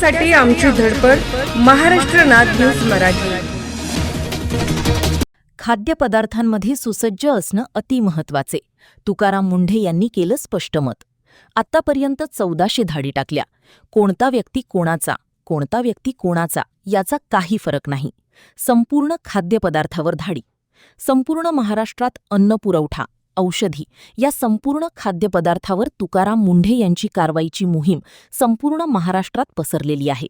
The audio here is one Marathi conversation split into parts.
सत्यासाठी आमची धडपड. महाराष्ट्र नाद न्यूज मराठी. खाद्यपदार्थांमध्ये सुसज्ज असणं अतिमहत्वाचे. तुकाराम मुंढे यांनी केलं स्पष्ट मत. आत्तापर्यंत 1400 धाडी टाकल्या. कोणता व्यक्ती कोणाचा याचा काही फरक नाही. संपूर्ण खाद्यपदार्थावर धाडी. संपूर्ण महाराष्ट्रात अन्न पुरवठा, औषधी या संपूर्ण खाद्यपदार्थावर तुकाराम मुंढे यांची कारवाईची मोहीम संपूर्ण महाराष्ट्रात पसरलेली आहे.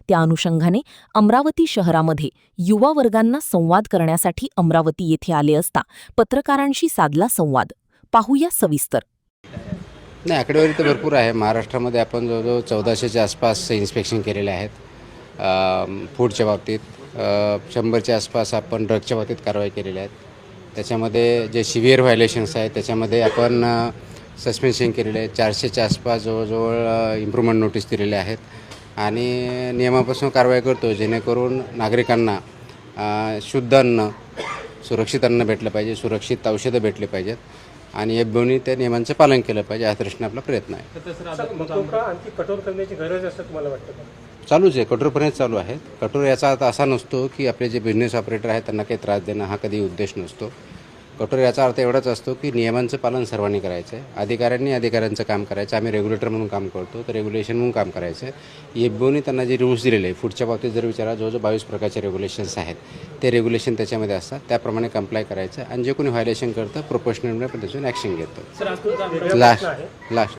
त्या अनुषंगाने अमरावती शहरामध्ये युवा वर्गांना संवाद करण्यासाठी अमरावती येथे आले असता पत्रकारांशी साधला संवाद. पाहूया सविस्तर. नाही, आकडेवारी तर भरपूर आहे. महाराष्ट्रामध्ये आपण जवळजवळ 1400च्या आसपास इन्स्पेक्शन केलेले आहेत. फूडच्या बाबतीत 100च्या आसपास आपण ड्रगच्या बाबतीत कारवाई केलेल्या आहेत. त्याच्यामध्ये जे सिव्हिअर व्हायलेशन्स आहेत त्याच्यामध्ये आपण सस्पेन्शन केलेले आहे. 400च्या आसपास जवळजवळ इम्प्रूव्हमेंट नोटीस दिलेल्या आहेत आणि नियमापासून कारवाई करतो जेणेकरून नागरिकांना शुद्ध अन्न, सुरक्षित अन्न भेटलं पाहिजे, सुरक्षित औषधं भेटले पाहिजेत आणि या दोन्ही त्या नियमांचं पालन केलं पाहिजे. या दृष्टीने आपला प्रयत्न आहे. आणखी कठोर करण्याची गरज असं तुम्हाला वाटतं का? चालूच आहे, कठोरपणे चालू आहे. कठोर याचा अर्थ असा नसतो की आपले जे बिझनेस ऑपरेटर आहेत त्यांना काही त्रास देणं हा कधी उद्देश नसतो. कठोर याचा अर्थ एवढाच असतो की नियमांचं पालन सर्वांनी करायचं आहे. अधिकाऱ्यांनी अधिकाऱ्यांचं काम करायचं. आम्ही रेग्युलेटर म्हणून काम करतो तर रेग्युलेशन म्हणून काम करायचं आहे. एफबीओने त्यांना जे रूल्स दिलेले आहे फूडच्या बाबतीत जर विचारा जवळजवळ 22 प्रकारचे रेग्युलेशन्स आहेत. ते रेग्युलेशन त्याच्यामध्ये असतात, त्याप्रमाणे कंप्लाय करायचं आणि जे कोणी व्हायलेशन करतं प्रोपोर्शनल पद्धतीने ॲक्शन घेतं. लास्ट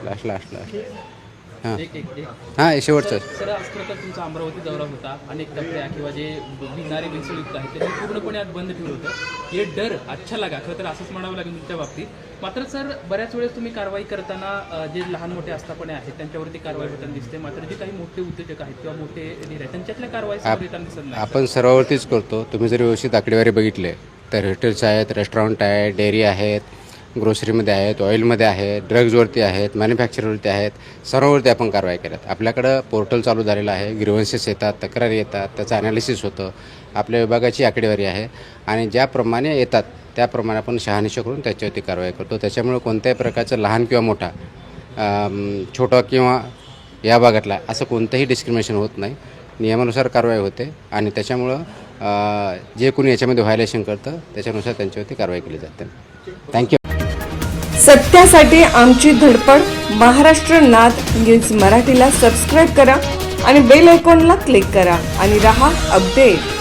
हां शेवटचं. सर, आज खरं तुमचा अमरावती दौरा होता. अनेक टपऱ्या किंवा जे विकणारे भेसळयुक्त आहेत त्यांनी पूर्णपणे आज बंद ठेवलं होतं. हे डर अच्छा लागा, खरं तर असंच म्हणावं लागेल तुमच्या बाबतीत. मात्र सर, बऱ्याच वेळेस तुम्ही कारवाई करताना जे लहान मोठे आस्थापने आहेत त्यांच्यावरती कारवाई होताना दिसते. मात्र जे काही मोठे उद्योजक आहेत किंवा मोठे डीलर आहेत त्यांच्यातल्या कारवाई येताना दिसत नाही. आपण सर्वावरतीच करतो. तुम्ही जर व्यवस्थित आकडेवारी बघितले तर हॉटेल्स आहेत, रेस्टॉरंट आहेत, डेअरी आहेत, ग्रोसरीमध्ये आहेत, ऑइलमध्ये आहेत, ड्रग्जवरती आहेत, मॅन्युफॅक्चरवरती आहेत, सर्ववरती आपण कारवाई केल्यात. आपल्याकडं पोर्टल चालू झालेलं आहे. ग्रीव्हन्सेस येतात, तक्रारी येतात, त्याचं ॲनालिसिस होतं. आपल्या विभागाची आकडेवारी आहे आणि ज्याप्रमाणे येतात त्याप्रमाणे आपण शहानिशा करून त्याच्यावरती कारवाई करतो. त्याच्यामुळे कोणत्याही प्रकारचं लहान किंवा मोठा, छोटा किंवा या भागातला असं कोणतंही डिस्क्रिमिनेशन होत नाही. नियमानुसार कारवाई होते आणि त्याच्यामुळं जे कोणी याच्यामध्ये व्हायलेशन करतं त्याच्यानुसार त्यांच्यावरती कारवाई केली जाते. थँक्यू. सत्यासाठी आमची धडपड. महाराष्ट्र नाद न्यूज मराठीला सबस्क्राईब करा आणि बेल आयकॉनला क्लिक करा आणि रहा अपडेट.